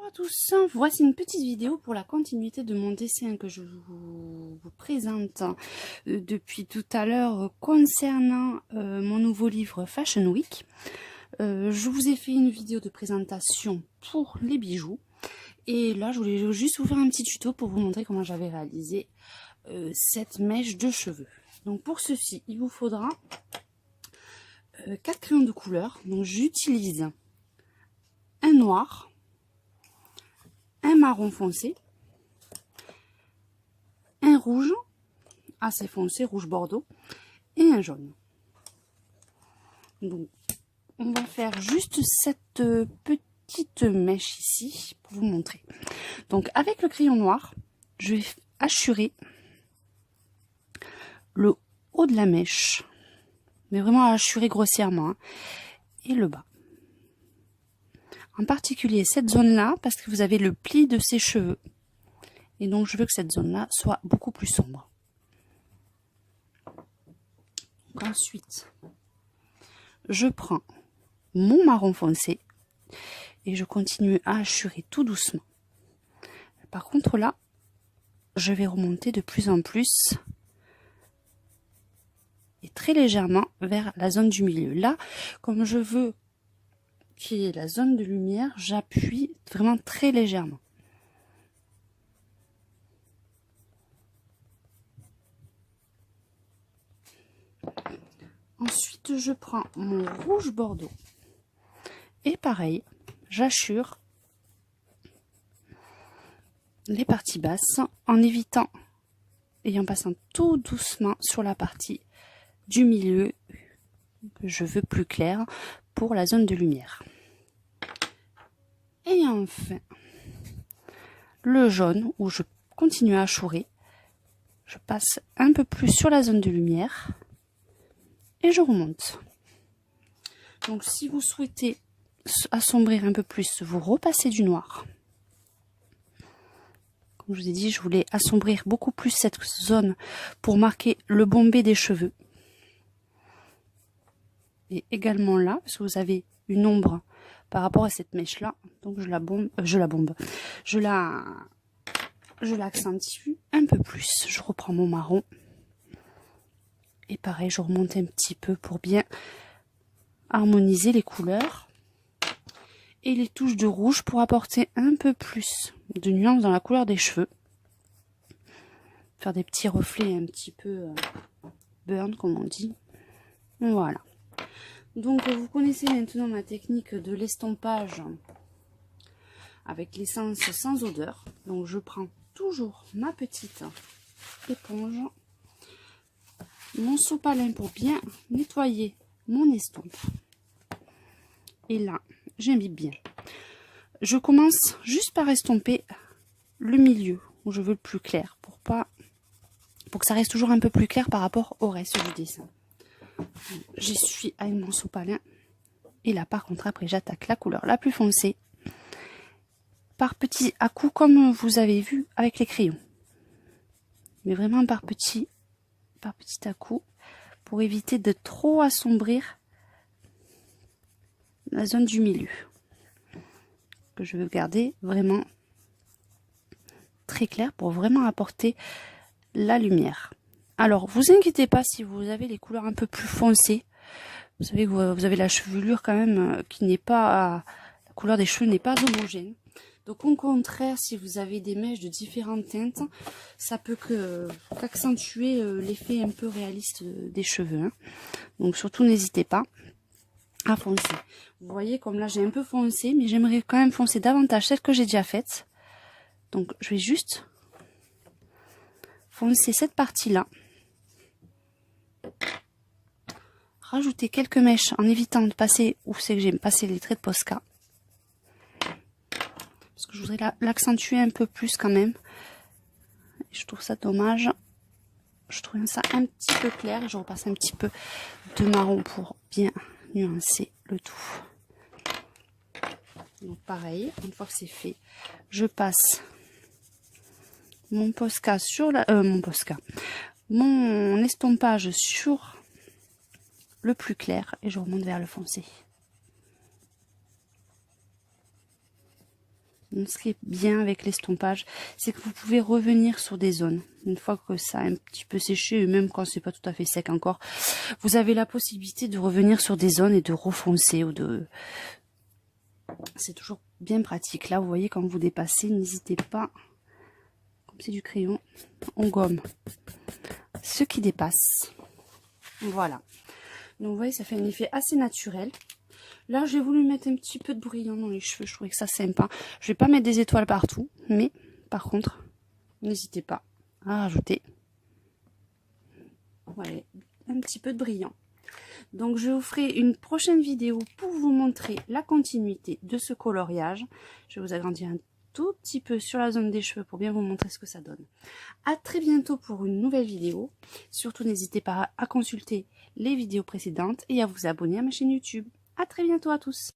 Bonjour à tous, voici une petite vidéo pour la continuité de mon dessin que je vous présente depuis tout à l'heure concernant mon nouveau livre Fashion Week. Je vous ai fait une vidéo de présentation pour les bijoux et là je voulais juste vous faire un petit tuto pour vous montrer comment j'avais réalisé cette mèche de cheveux. Donc pour ceci il vous faudra 4 crayons de couleur. Donc j'utilise un noir, un marron foncé, un rouge assez foncé, rouge bordeaux, et un jaune. Donc on va faire juste cette petite mèche ici pour vous montrer. Donc avec le crayon noir, je vais hachurer le haut de la mèche, mais vraiment hachurer grossièrement, hein, et le bas. En particulier cette zone-là, parce que vous avez le pli de ses cheveux. Et donc je veux que cette zone-là soit beaucoup plus sombre. Donc, ensuite, je prends mon marron foncé et je continue à hachurer tout doucement. Par contre là, je vais remonter de plus en plus et très légèrement vers la zone du milieu. Là, comme je veux qu'il y ait la zone de lumière, j'appuie vraiment très légèrement. Ensuite, je prends mon rouge bordeaux et pareil, j'achure les parties basses en évitant et en passant tout doucement sur la partie du milieu que je veux plus clair pour la zone de lumière. Et enfin, le jaune où je continue à achourer, je passe un peu plus sur la zone de lumière et je remonte. Donc si vous souhaitez assombrir un peu plus, vous repassez du noir. Comme je vous ai dit, je voulais assombrir beaucoup plus cette zone pour marquer le bombé des cheveux. Et également là, parce que vous avez une ombre par rapport à cette mèche là, donc je l'accentue un peu plus. Je reprends mon marron et pareil, je remonte un petit peu pour bien harmoniser les couleurs et les touches de rouge pour apporter un peu plus de nuance dans la couleur des cheveux, faire des petits reflets un petit peu burn comme on dit. Voilà. Donc vous connaissez maintenant ma technique de l'estompage avec l'essence sans odeur. Donc je prends toujours ma petite éponge, mon sopalin pour bien nettoyer mon estompe. Et là, j'imbibe bien. Je commence juste par estomper le milieu où je veux le plus clair pour que ça reste toujours un peu plus clair par rapport au reste du dessin. J'essuie avec mon sopalin et là par contre après j'attaque la couleur la plus foncée par petits à-coups comme vous avez vu avec les crayons, mais vraiment par petit à-coups pour éviter de trop assombrir la zone du milieu que je veux garder vraiment très clair pour vraiment apporter la lumière. Alors vous inquiétez pas si vous avez les couleurs un peu plus foncées. Vous savez que vous avez la chevelure quand même qui n'est pas, la couleur des cheveux n'est pas homogène. Donc au contraire, si vous avez des mèches de différentes teintes, ça peut qu'accentuer l'effet un peu réaliste des cheveux, hein. Donc surtout n'hésitez pas à foncer. Vous voyez comme là j'ai un peu foncé, mais j'aimerais quand même foncer davantage celle que j'ai déjà faite. Donc je vais juste foncer cette partie là. Rajouter quelques mèches en évitant de passer où c'est que j'ai passé les traits de Posca. Parce que je voudrais l'accentuer un peu plus quand même. Et je trouve ça dommage. Je trouve ça un petit peu clair et je repasse un petit peu de marron pour bien nuancer le tout. Donc pareil, une fois que c'est fait, je passe mon Posca sur mon estompage sur le plus clair et je remonte vers le foncé. Donc, ce qui est bien avec l'estompage, c'est que vous pouvez revenir sur des zones. Une fois que ça a un petit peu séché, et même quand c'est pas tout à fait sec encore, vous avez la possibilité de revenir sur des zones et de refoncer ou de... C'est toujours bien pratique. Là, vous voyez, quand vous dépassez, n'hésitez pas, comme c'est du crayon, on gomme ce qui dépasse. Voilà. Donc, vous voyez, ça fait un effet assez naturel. Là, j'ai voulu mettre un petit peu de brillant dans les cheveux. Je trouvais que ça sympa. Je vais pas mettre des étoiles partout. Mais, par contre, n'hésitez pas à rajouter. Voilà, un petit peu de brillant. Donc, je vous ferai une prochaine vidéo pour vous montrer la continuité de ce coloriage. Je vais vous agrandir un tout petit peu sur la zone des cheveux pour bien vous montrer ce que ça donne. À très bientôt pour une nouvelle vidéo. Surtout, n'hésitez pas à consulter les vidéos précédentes et à vous abonner à ma chaîne YouTube. À très bientôt à tous.